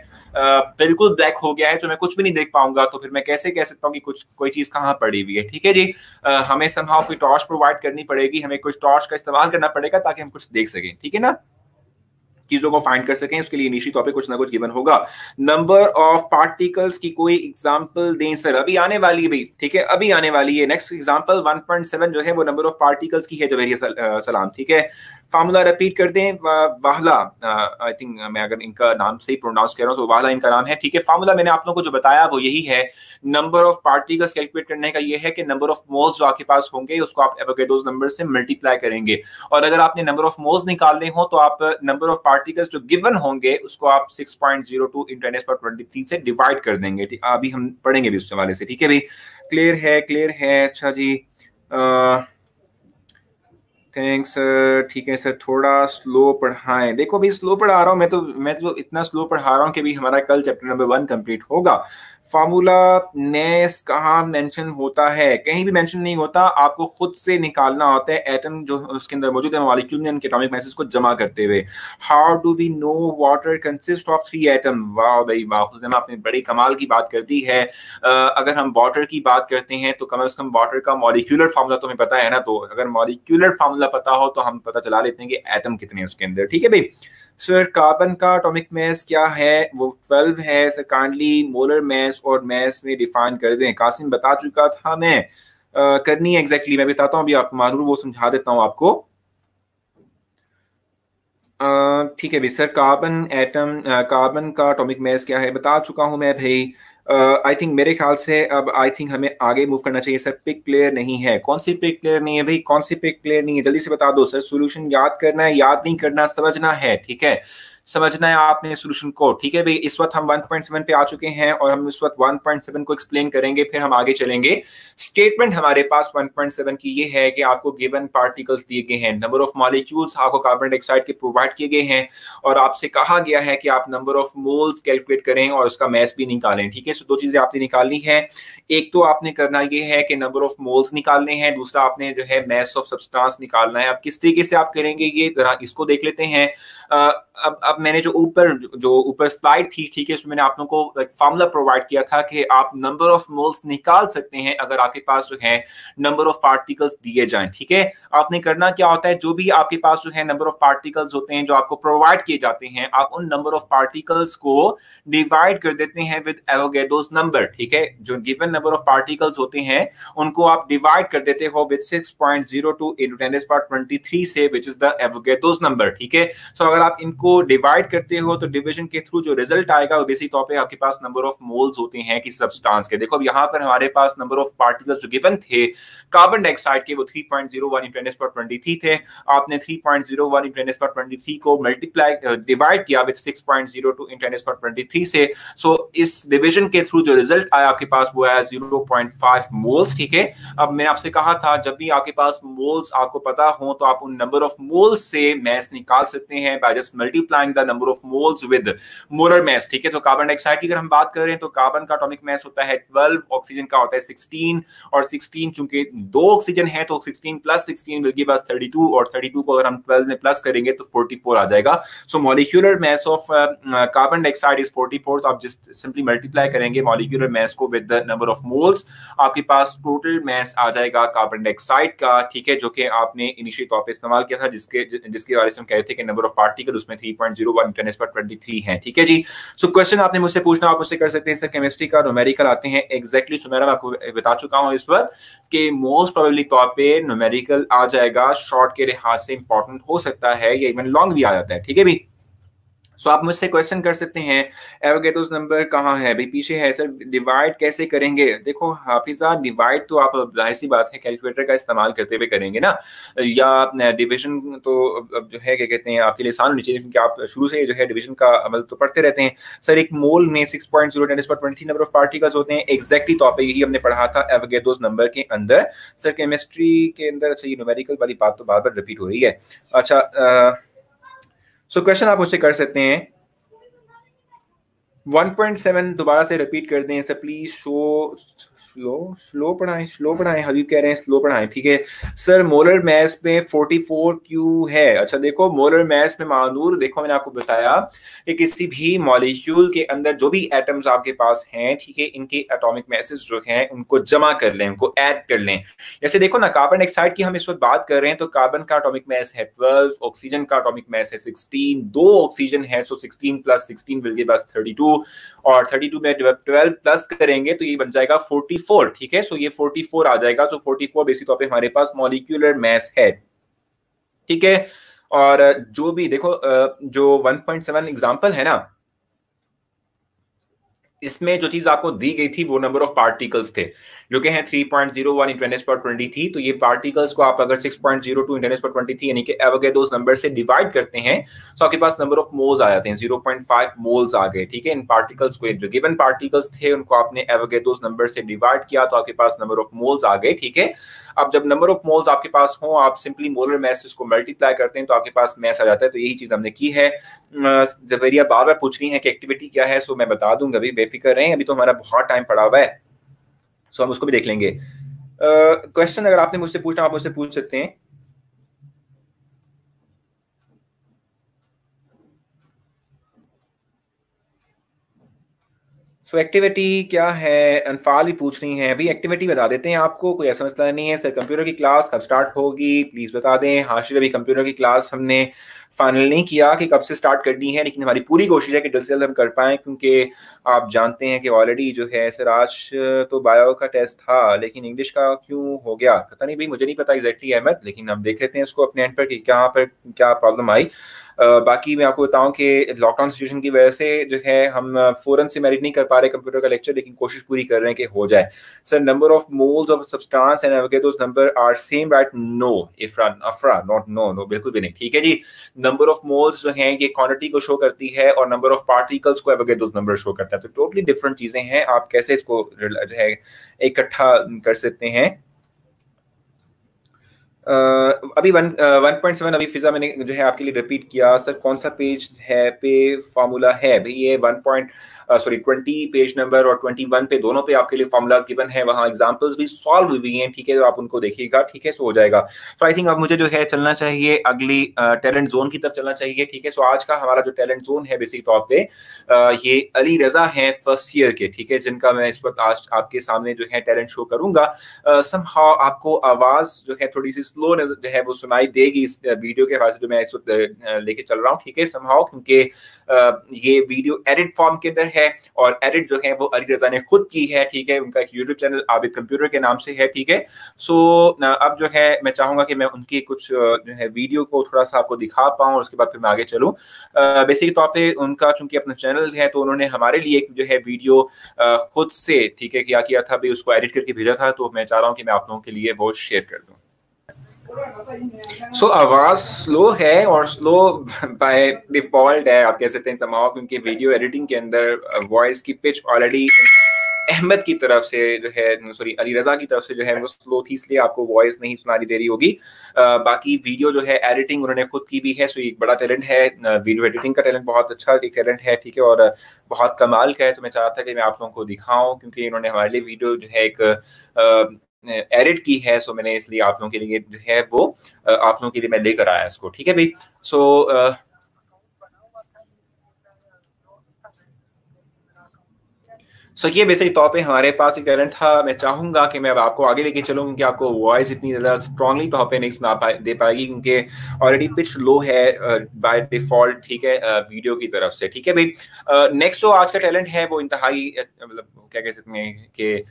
[SPEAKER 1] बिल्कुल ब्लैक हो गया है तो मैं कुछ भी नहीं देख पाऊंगा, तो फिर मैं कैसे कह सकता हूँ कि कुछ कोई चीज कहाँ पड़ी हुई है? ठीक है जी, हमें समहाउ कोई टॉर्च प्रोवाइड करनी पड़ेगी, हमें कुछ टॉर्च का इस्तेमाल करना पड़ेगा ताकि हम कुछ देख सकें, ठीक है ना, चीजों को फाइंड कर सकें। उसके लिए इनिशियल टॉपिक कुछ ना कुछ गिवन होगा। नंबर ऑफ पार्टिकल्स की कोई एग्जांपल दें सर? अभी आने वाली है भाई, ठीक है, अभी आने वाली है। नेक्स्ट एग्जांपल 1.7 जो है वो नंबर ऑफ पार्टिकल्स की है, जवेरिया सलाम, ठीक है। फार्मूला रिपीट कर दें, वाहला, आई थिंक मैं अगर इनका नाम सही प्रोनाउंस कर रहा हूं तो वाहला इनका नाम है, ठीक है। फार्मूला मैंने आप लोगों को जो बताया वो यही है। नंबर ऑफ पार्टिकल्स कैलकुलेट करने का ये है कि नंबर ऑफ मोल्स जो आपके पास होंगे उसको आप एवोगैड्रोस नंबर से मल्टीप्लाई करेंगे, और अगर आपने नंबर ऑफ मोल्स निकालने हो तो आप नंबर ऑफ पार्टिकल्स जो गिवन होंगे उसको आप 6.02 × 10⁻23 से डिवाइड कर देंगे। अभी हम पढ़ेंगे भी उस हवाले से, ठीक है भाई। क्लियर है, क्लियर है, अच्छा जी, थैंक्स सर, ठीक है सर, थोड़ा स्लो पढ़ाएं। देखो भाई स्लो पढ़ा रहा हूँ मैं तो इतना स्लो पढ़ा रहा हूँ कि भी हमारा कल चैप्टर नंबर 1 कंप्लीट होगा। फार्मूला नेस कहाँ मेंशन होता है? कहीं भी मेंशन नहीं होता, आपको खुद से निकालना होता है एटम जो उसके अंदर मौजूद है मॉलिक्यूल में उनके एटॉमिक मासेस को जमा करते हुए। How do we know water consist of 3 atom? वाह भाई वाह, हुज़ैमा आपने बड़ी कमाल की बात कर दी है। अगर हम वाटर की बात करते हैं तो कम से कम वाटर का मॉलिक्यूलर फार्मूला तो हमें पता है ना, तो अगर मॉलिक्यूलर फार्मूला पता हो तो हम पता चला लेते हैं कि एटम कितने हैं उसके अंदर, ठीक है भाई। सर कार्बन का एटॉमिक मास क्या है? वो 12 है सर। काइंडली मोलर मास और मास में डिफाइन कर दें। कासिम बता चुका था मैं, करनी है एग्जैक्टली, मैं बताता हूँ अभी आपको, मानूर वो समझा देता हूँ आपको। ठीक है भाई सर, कार्बन का एटॉमिक मास क्या है बता चुका हूँ मैं भाई। आई थिंक मेरे ख्याल से अब आई थिंक हमें आगे मूव करना चाहिए सर। पिक क्लियर नहीं है? कौन सी पिक क्लियर नहीं है भाई? कौन सी पिक क्लियर नहीं है? जल्दी से बता दो सर। सॉल्यूशन याद करना है, याद नहीं करना, समझना है, ठीक है, समझना है आपने सोल्यूशन को, ठीक है भाई। इस वक्त हम 1.7 पे आ चुके हैं और हम इस वक्त 1.7 को एक्सप्लेन करेंगे, फिर हम आगे चलेंगे। स्टेटमेंट हमारे पास 1.7 की ये है कि आपको गिवन पार्टिकल्स दिए गए हैं, नंबर ऑफ मॉलिक्यूल्स आपको कार्बन डाइऑक्साइड के प्रोवाइड किए गए हैं, और आपसे कहा गया है कि आप नंबर ऑफ मोल्स कैलकुलेट करें और उसका मैस भी निकालें, ठीक है। सो दो चीजें आपने निकालनी है, एक तो आपने करना ये है कि नंबर ऑफ मोल्स निकालने हैं, दूसरा आपने जो है मैस ऑफ सब्सटेंस निकालना है। अब किस तरीके से आप करेंगे ये जरा इसको देख लेते हैं। अब मैंने जो ऊपर स्लाइड थी, ठीक है, उसमें मैंने आप लोगों को एक फार्मूला प्रोवाइड किया था कि आप नंबर ऑफ मोल्स निकाल सकते हैं अगर आपके पास जो है नंबर ऑफ पार्टिकल्स दिए जाएं, ठीक है। आपने करना क्या होता है, जो भी आपके पास जो है नंबर ऑफ पार्टिकल्स होते हैं जो आपको प्रोवाइड किए जाते हैं, आप उन नंबर ऑफ पार्टिकल्स को डिवाइड कर देते हैं विद एवोगैड्रोस नंबर, ठीक है। जो गिवन नंबर ऑफ पार्टिकल्स होते हैं उनको आप डिवाइड कर देते हो विद 6.02 × 10⁻23 से, which is the Avogadro's number, ठीक है। सो अगर आप इनको डिवाइड करते हो तो डिवीजन के थ्रू जो रिजल्ट आएगा वो बेसिक तौर पे आपके पास नंबर ऑफ मोल्स होते हैं किसी सब्सटेंस के। देखो अब यहाँ पर हमारे पास नंबर ऑफ पार्टिकल्स जो गिवन थे कार्बन डाइऑक्साइड के वो 3.01 × 10⁻23 थे। आपने 3.01 × 10⁻23 को मल्टीप्लाई डिवाइड किया विद 6.02 × 10⁻23 से। सो इस डिवीजन के थ्रू जो रिजल्ट आया आपके पास वो आया 0.5 मोल्स, ठीक है। अब मैंने आपसे कहा था जब भी आपके पास मोल्स आपको पता हो तो आप उन नंबर ऑफ मोल्स से मैस निकाल सकते हैं by just multiplying the number of moles with molar mass, ठीक है। तो कार्बन डाइऑक्साइड की अगर हम बात करें तो कार्बन का एटॉमिक मास होता है 12, ऑक्सीजन का होता है 16, और 16 चूंकि दो ऑक्सीजन है तो 16 + 16 विल गिव अस 32, और 32 को अगर हम 12 में प्लस करेंगे तो 44 आ जाएगा। So molecular mass of carbon dioxide is 44, तो आप जस्ट सिंपली मल्टीप्लाई करेंगे मॉलिक्यूलर मास को with the number of moles, आपके पास टोटल मास आ जाएगा कार्बन डाइऑक्साइड का, ठीक है, जो कि आपने इनिशियल तौर पे इस्तेमाल किया था, जिसके बारे में हम कहते थे कि नंबर ऑफ पार्टिकल उसमें 3.01 × 10⁻23 है, ठीक है जी। सो क्वेश्चन आपने मुझसे पूछना, आप मुझसे कर सकते हैं सर। केमिस्ट्री का न्यूमेरिकल आते हैं एग्जैक्टली सुमेरा, मैं आपको बता चुका हूं इस वक्त कि मोस्ट प्रोबेबली तौर पे न्यूमेरिकल आ जाएगा, शॉर्ट के लिहाज से इंपॉर्टेंट हो सकता है या इवन लॉन्ग भी आ जाता है, ठीक है भी। सो आप मुझसे क्वेश्चन कर सकते हैं एवोगैड्रोस नंबर कहाँ है भाई, पीछे है सर, डिवाइड कैसे करेंगे। देखो हाफिजा, डिवाइड तो आप जाहिर सी बात है कैलकुलेटर का इस्तेमाल करते हुए करेंगे ना, या डिवीजन तो अब जो है क्या कहते हैं आपके लिए आसान होनी चाहिए, क्योंकि आप शुरू से जो है डिवीजन का अमल तो पढ़ते रहते हैं। सर एक मोल में 6.0 नंबर ऑफ पार्टिकल्स होते हैं, एग्जैक्टली तौर पर यही हमने पढ़ा था एवोगैड्रोस नंबर के अंदर। सर केमिस्ट्री के अंदर, अच्छा ये न्यूमेरिकल वाली बात तो बार बार रिपीट हो रही है। अच्छा सो क्वेश्चन आप मुझसे कर सकते हैं 1.7 दोबारा से रिपीट कर दें सर प्लीज। स्लो पढ़ाएं हबीब कह रहे हैं स्लो पढ़ाएं, ठीक है सर। मोलर मैस में 44 क्यों है। अच्छा देखो मोलर मैस में मानूर, देखो मैंने आपको बताया कि किसी भी मॉलिक्यूल के अंदर जो भी एटम्स आपके पास हैं, ठीक है, इनके एटॉमिक मैसेज जो हैं उनको जमा कर लें, उनको ऐड कर लें। जैसे देखो ना कार्बन डाइऑक्साइड की हम इस वक्त बात कर रहे हैं, तो कार्बन का एटॉमिक मैस है 12, ऑक्सीजन का एटॉमिक मैस है 16, 2 ऑक्सीजन है, सो 16 प्लस 16 विल गिव अस 32, और 32 में 12 प्लस करेंगे तो ये बन जाएगा 44, ठीक है। सो ये 44 आ जाएगा। सो 44 बेसिक तौर पे हमारे पास मॉलिक्यूलर मैस है, ठीक है। और जो भी देखो जो 1.7 एग्जांपल है ना, इसमें जो चीज आपको दी गई थी वो नंबर ऑफ पार्टिकल्स थे जो कि हैं 3.01 × 10⁻23 थी। तो ये पार्टिकल्स को आप अगर 6.02 × 10⁻23 यानी कि एवोगैड्रोस नंबर से डिवाइड करते हैं तो आपके पास नंबर ऑफ मोल्स आ जाते हैं, 0.5 मोल्स आ गए, ठीक है। इन पार्टिकल्स को, जो गिवन पार्टिकल्स थे उनको आपने एवोगैड्रोस नंबर से डिवाइड किया तो आपके पास नंबर ऑफ मोल्स आ गए, ठीक है। अब जब नंबर ऑफ मोल्स आपके पास हो, आप सिंपली मोलर मैस इसको मल्टीप्लाई करते हैं तो आपके पास मैस आ जाता है। तो यही चीज हमने की है। जवेरिया बार बार पूछ रही है कि एक्टिविटी क्या है, सो मैं बता दूंगा, अभी बेफिक्र रहें, अभी तो हमारा बहुत टाइम पड़ा हुआ है, सो हम उसको भी देख लेंगे। क्वेश्चन अगर आपने मुझसे पूछना आप मुझसे पूछ सकते हैं। सो एक्टिविटी क्या है, अनफाल भी पूछ रही हैं। अभी एक्टिविटी बता देते हैं आपको, कोई ऐसा मसला नहीं है। सर कंप्यूटर की क्लास कब स्टार्ट होगी प्लीज बता दें। हाशिर अभी कंप्यूटर की क्लास हमने फाइनल नहीं किया कि कब से स्टार्ट करनी है, लेकिन हमारी पूरी कोशिश है कि जल्द से जल्द हम कर पाएं, क्योंकि आप जानते हैं कि ऑलरेडी जो है सर आज तो बायो का टेस्ट था लेकिन इंग्लिश का क्यों हो गया पता नहीं भाई, मुझे नहीं पता एग्जैक्टली अहमद, लेकिन हम देख लेते हैं इसको अपने एंड पर कि कहाँ पर क्या प्रॉब्लम आई। बाकी मैं आपको बताऊं कि लॉकडाउन सिचुएशन की वजह से जो है हम फौरन से मैरिज नहीं कर पा रहे कंप्यूटर का लेक्चर, लेकिन कोशिश पूरी कर रहे हैं कि हो जाए। Sir number of moles of substance and Avogadro's number are same right, no Ifra Afra not, no बिल्कुल भी नहीं, ठीक है जी। नंबर ऑफ मोल्स जो हैं ये क्वांटिटी को शो करती है और नंबर ऑफ पार्टिकल्स को एवोगैड्रोस नंबर शो करता है, तो टोटली डिफरेंट चीजें हैं। आप कैसे इसको जो है इकट्ठा कर सकते हैं। अभी 1.7 अभी फिजा मैंने जो है आपके लिए रिपीट किया। सर कौन सा पेज है पे फार्मूला है भाई, ये 20 पेज नंबर और 21 पे दोनों पे आपके लिए फार्मूलाज गिवन है, वहाँ एग्जांपल्स भी सॉल्व हुई हैं, ठीक है, तो आप उनको देखिएगा, ठीक है। सो हो जाएगा। सो आई थिंक अब मुझे जो है चलना चाहिए अगली टैलेंट जोन की तरफ चलना चाहिए, ठीक है। सो आज का हमारा जो टैलेंट जोन है बेसिक तौर पे ये अली रजा है फर्स्ट ईयर के, ठीक है, जिनका मैं इस वक्त आज आपके सामने जो है टैलेंट शो करूंगा। समहाउ आपको आवाज जो है थोड़ी सी स्लो जो है वो सुनाई देगी इस वीडियो के हवाले से जो मैं इस वक्त लेके चल रहा हूँ, ठीक है, समहाउ, क्योंकि ये वीडियो एडिट फॉर्म के अंदर है और एडिट जो है वो अली रजा ने खुद की है, ठीक है। उनका एक यूट्यूब चैनल आबिद कंप्यूटर के नाम से है, ठीक है। सो अब जो है मैं चाहूंगा कि मैं उनकी कुछ जो है वीडियो को थोड़ा सा आपको दिखा पाऊँ और उसके बाद फिर मैं आगे चलूँ। बेसिक तौर पे उनका चूंकि अपना चैनल है तो उन्होंने हमारे लिए एक जो है वीडियो खुद से, ठीक है, क्या किया था भी उसको एडिट करके भेजा था, तो मैं चाह रहा हूँ कि मैं आप लोगों के लिए वो शेयर कर दूँ। सो आवाज स्लो है और स्लो बाय डिफॉल्ट है आप कह सकते हैं समाओ, क्योंकि वीडियो एडिटिंग के अंदर वॉइस की पिच ऑलरेडी अहमद की तरफ से जो है, सॉरी अली रजा की तरफ से जो है वो स्लो थी, इसलिए आपको वॉइस नहीं सुनाई दे रही होगी। बाकी वीडियो जो है एडिटिंग उन्होंने खुद की भी है, सो एक बड़ा टैलेंट है, वीडियो एडिटिंग का टैलेंट बहुत अच्छा एक टैलेंट है, ठीक है, और बहुत कमाल का है। तो मैं चाहता था कि मैं आप लोगों को दिखाऊं, क्योंकि इन्होंने हमारे लिए वीडियो जो है एक एडिट की है, सो मैंने इसलिए आप लोगों के लिए जो है वो आप लोगों के लिए मैं लेकर आया इसको, ठीक है भाई। सो ये बेसिक तौर पे हमारे पास एक टैलेंट था। मैं चाहूंगा कि मैं अब आपको आगे लेके चलूं, क्योंकि आपको वॉइस इतनी ज़्यादा स्ट्रांगली तौर पे नहीं सुना दे पाएगी, क्योंकि ऑलरेडी पिच लो है बाय डिफॉल्ट, ठीक है, वीडियो की तरफ से, ठीक है भाई। नेक्स्ट जो आज का टैलेंट है वो इंतहाई मतलब क्या कह सकते हैं कि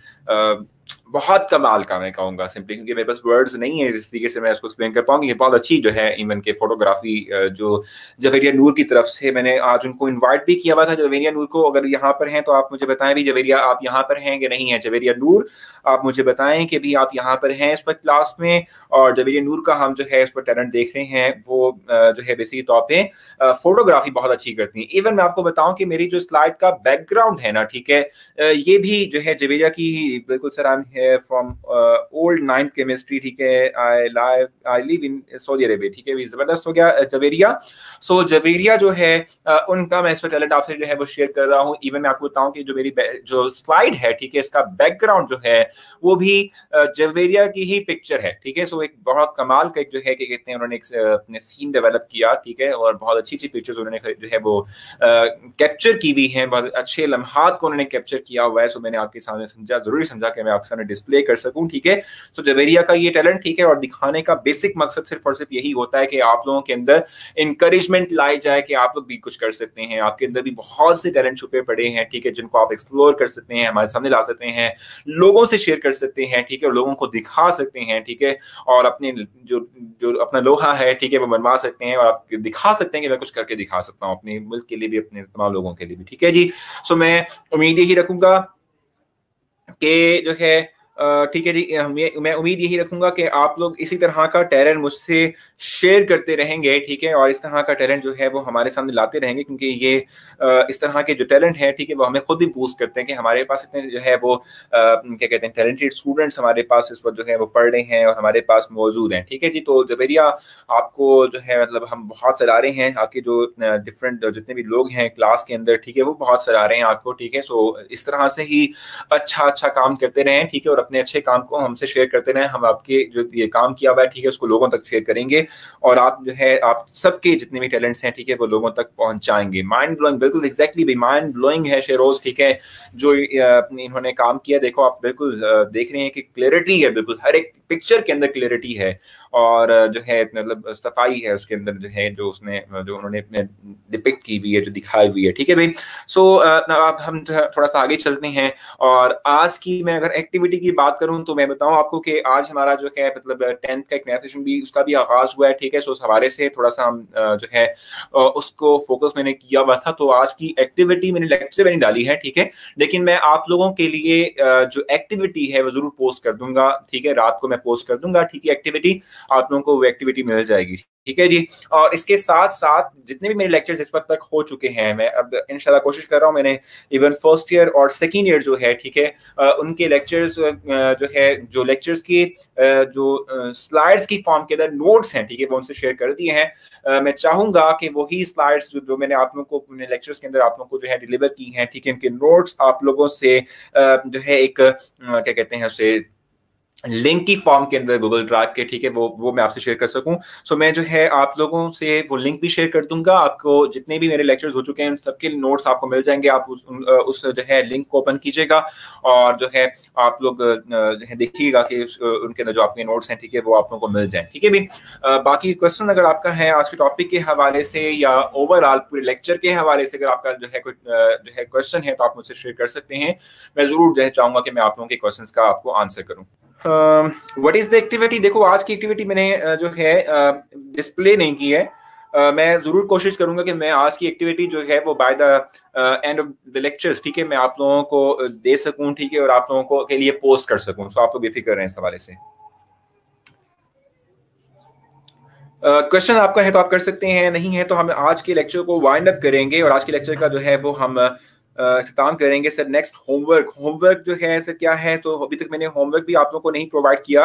[SPEAKER 1] बहुत कमाल का मैं कहूँगा सिंपली, क्योंकि मेरे पास वर्ड्स नहीं है जिस तरीके से मैं उसको एक्सप्लेन कर पाऊंगी। बहुत अच्छी जो है इवन के फोटोग्राफी जो जवेरिया नूर की तरफ से, मैंने आज उनको इनवाइट भी किया हुआ था जवेरिया नूर को। अगर यहाँ पर हैं तो आप मुझे बताएं भी जवेरिया आप यहाँ पर हैं कि नहीं है। जवेरिया नूर आप मुझे बताएं कि भी आप यहाँ पर हैं इस पर क्लास में। और जवेरिया नूर का हम जो है इस पर टैलेंट देख रहे हैं, वो जो है बेसिकली तौर पे फोटोग्राफी बहुत अच्छी करती है। इवन मैं आपको बताऊं कि मेरी जो स्लाइड का बैकग्राउंड है ना, ठीक है, ये भी जो है जवेरिया की बिल्कुल सर। आई है फ्रॉम ओल्ड 9th केमिस्ट्री, ठीक है, I live in Saudi Arabia, ठीक है, भी जबरदस्त हो गया जवेरिया। सो जवेरिया जो है उनका मैं इस पर टैलेंट आपसे जो है वो शेयर कर रहा हूँ। इवन मैं आपको बताऊं कि जो मेरी जो स्लाइड है, ठीक है, इसका बैकग्राउंड जो है वो भी जवेरिया की ही पिक्चर है, ठीक है। सो एक बहुत कमाल का एक जो है कि कहते हैं उन्होंने एक अपने सीन डेवलप किया, ठीक है, और बहुत अच्छी अच्छी पिक्चर्स उन्होंने जो है वो कैप्चर की हुई हैं, बहुत अच्छे लम्हात को उन्होंने कैप्चर किया हुआ है। सो मैंने आपके सामने जरूरी समझा कि मैं आपके सामने डिस्प्ले कर सकूं, ठीक है। सो जवेरिया का ये टैलेंट, ठीक है, और दिखाने का बेसिक मकसद सिर्फ और सिर्फ यही होता है कि आप लोगों के अंदर इंकरेजमेंट लाई जाए कि आप लोग भी कुछ कर सकते हैं। आपके अंदर भी बहुत से टैलेंट छुपे पड़े हैं, ठीक है, जिनको आप एक्सप्लोर कर सकते हैं, हमारे सामने ला सकते हैं, लोगों से शेयर कर सकते हैं, ठीक है, और लोगों को दिखा सकते हैं, ठीक है, और अपने जो जो अपना लोहा है, ठीक है, वो बनवा सकते हैं और आप दिखा सकते हैं कि मैं कुछ करके दिखा सकता हूँ अपने मुल्क के लिए भी, अपने तमाम लोगों के लिए भी, ठीक है जी। सो मैं उम्मीद यही रखूंगा कि जो है ठीक है जी, मैं उम्मीद यही रखूंगा कि आप लोग इसी तरह का टैलेंट मुझसे शेयर करते रहेंगे, ठीक है, और इस तरह का टैलेंट जो है वो हमारे सामने लाते रहेंगे, क्योंकि ये इस तरह के जो टैलेंट है, ठीक है, वो हमें खुद भी बूस्ट करते हैं कि हमारे पास इतने जो है वो क्या कहते हैं टैलेंटेड स्टूडेंट्स हमारे पास इस पर जो है वो पढ़ रहे हैं और हमारे पास मौजूद हैं, ठीक है जी। तो जवेरिया आपको जो है मतलब हम बहुत सराह रहे हैं, आपके जो डिफरेंट जितने भी लोग हैं क्लास के अंदर, ठीक है, वो बहुत सराह रहे हैं आपको, ठीक है। सो इस तरह से ही अच्छा काम करते रहें, ठीक है, और अपने अच्छे काम को हमसे शेयर करते रहें। हम आपके जो ये काम किया हुआ है, ठीक है, उसको लोगों तक शेयर करेंगे और आप जो है आप सबके जितने भी टैलेंट्स हैं, ठीक है, वो लोगों तक पहुंचाएंगे। माइंड ब्लोइंग, बिल्कुल एग्जैक्टली भी माइंड ब्लोइंग है शेरोज, ठीक है, जो इन्होंने काम किया। देखो आप बिल्कुल देख रहे हैं कि क्लैरिटी है, बिल्कुल हर एक पिक्चर के अंदर क्लैरिटी है और जो है मतलब सफाई है उसके अंदर, जो है जो उसने जो उन्होंने डिपिक्ट की हुई है, जो दिखाई हुई है, ठीक है भाई। सो अब हम थोड़ा सा आगे चलते हैं और आज की मैं अगर एक्टिविटी की बात करूं तो मैं बताऊं आपको कि आज हमारा जो है मतलब 10th का एक नया सेशन भी उसका भी आगाज हुआ है, ठीक है। सो उस हवाले से थोड़ा सा हम जो है उसको फोकस मैंने किया हुआ था। तो आज की एक्टिविटी मैंने लेक्चर में नहीं डाली है, ठीक है, लेकिन मैं आप लोगों के लिए जो एक्टिविटी है वो जरूर पोस्ट कर दूंगा, ठीक है, रात को मैं पोस्ट कर दूंगा, ठीक है, एक्टिविटी आप लोगों को वो एक्टिविटी मिल जाएगी, ठीक है जी। और इसके साथ साथ जितने भी मेरे लेक्चर्स इस वक्त तक हो चुके हैं, मैं अब इंशाल्लाह कोशिश कर रहा हूँ, मैंने इवन फर्स्ट ईयर और सेकेंड ईयर जो है, ठीक है, उनके लेक्चर्स जो है जो लेक्चर्स की जो स्लाइड्स की फॉर्म के अंदर नोट्स हैं, ठीक है, वो उनसे शेयर कर दिए हैं। मैं चाहूंगा कि वही स्लाइड्स जो मैंने आप लोगों को अपने लेक्चर्स के अंदर आप लोगों को जो है डिलीवर की हैं, ठीक है, उनके नोट्स आप लोगों से जो है एक क्या कहते हैं उसे लिंक की फॉर्म के अंदर गूगल ड्राइव के, ठीक है, वो मैं आपसे शेयर कर सकूं। सो मैं जो है आप लोगों से वो लिंक भी शेयर कर दूंगा। आपको जितने भी मेरे लेक्चर्स हो चुके हैं सबके नोट्स आपको मिल जाएंगे। आप उस जो है लिंक को ओपन कीजिएगा और जो है आप लोग जो है देखिएगा कि उनके अंदर जो आपके नोट्स हैं, ठीक है, वो आप लोगों को मिल जाए, ठीक है भी। बाकी क्वेश्चन अगर आपका है आज के टॉपिक के हवाले से या ओवरऑल पूरे लेक्चर के हवाले से, अगर आपका जो है कोई जो है क्वेश्चन है तो आप मुझसे शेयर कर सकते हैं। मैं जरूर जो है चाहूंगा कि मैं आप लोगों के क्वेश्चन का आपको आंसर करूँ। What is the activity? देखो आज की एक्टिविटी मैंने जो है डिस्प्ले नहीं की है। मैं जरूर कोशिश करूंगा कि मैं आज की एक्टिविटी जो है वो by the end of the lectures, ठीक है, मैं आप लोगों को दे सकूं, ठीक है, और आप लोगों को के लिए पोस्ट कर सकूं। सो आप लोग बेफिक्र रहें इस हवाले से। क्वेश्चन आपका है तो आप कर सकते हैं, नहीं है तो हम आज के लेक्चर को वाइंड अप करेंगे और आज के लेक्चर का जो है वो हम इख्तिताम करेंगे। सर नेक्स्ट होमवर्क जो है सर क्या है, तो अभी तक मैंने होमवर्क भी आप लोगों को नहीं प्रोवाइड किया।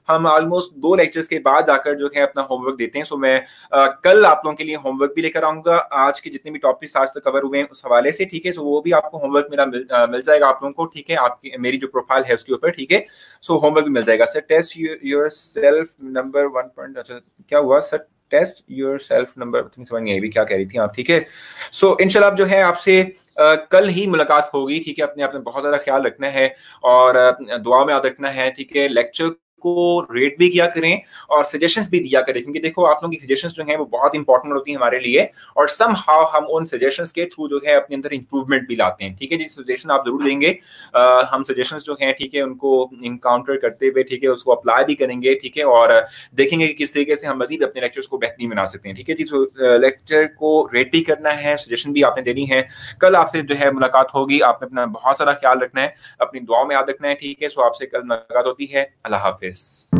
[SPEAKER 1] हम ऑलमोस्ट 2 लेक्चर्स के बाद जाकर जो है अपना होमवर्क देते हैं। सो मैं कल आप लोगों के लिए होमवर्क भी लेकर आऊंगा आज के जितने भी टॉपिक्स आज तक कवर हुए हैं उस हवाले से, ठीक है। सो वो भी आपको होमवर्क मेरा मिल जाएगा आप लोगों को, ठीक है, आपकी मेरी जो प्रोफाइल है उसके ऊपर, ठीक है। सो होमवर्क भी मिल जाएगा। Sir test yourself number 1 अच्छा क्या हुआ sir? Test yourself number, समझ नहीं आई भी क्या कह रही थी आप, ठीक है। सो इंशाल्लाह जो है आपसे कल ही मुलाकात होगी, ठीक है। अपने आप में बहुत ज्यादा ख्याल रखना है और दुआ में याद रखना है, ठीक है। लेक्चर को रेट भी किया करें और सजेशंस भी दिया करें, क्योंकि देखो आप लोगों की सजेशंस जो हैं वो बहुत इंपॉर्टेंट होती हैं हमारे लिए, और समहाउ हम उन सजेशंस के थ्रू जो है अपने अंदर इंप्रूवमेंट भी लाते हैं। ठीक है जी, सजेशन आप जरूर देंगे, हम सजेशंस जो हैं ठीक है उनको इनकाउंटर करते हुए ठीक है उसको अप्लाई भी करेंगे, ठीक है, और देखेंगे कि किस तरीके से हम मजीद अपने लेक्चर्स को बेहतरीन बना सकते हैं। ठीक है जी, तो लेक्चर को रेट भी करना है, सजेशन भी आपने देनी है। कल आपसे जो है मुलाकात होगी, आपने अपना बहुत सारा ख्याल रखना है, अपनी दुआओं में याद रखना है। ठीक है, सो आपसे कल मुलाकात होती है। अल्लाह हाफिज।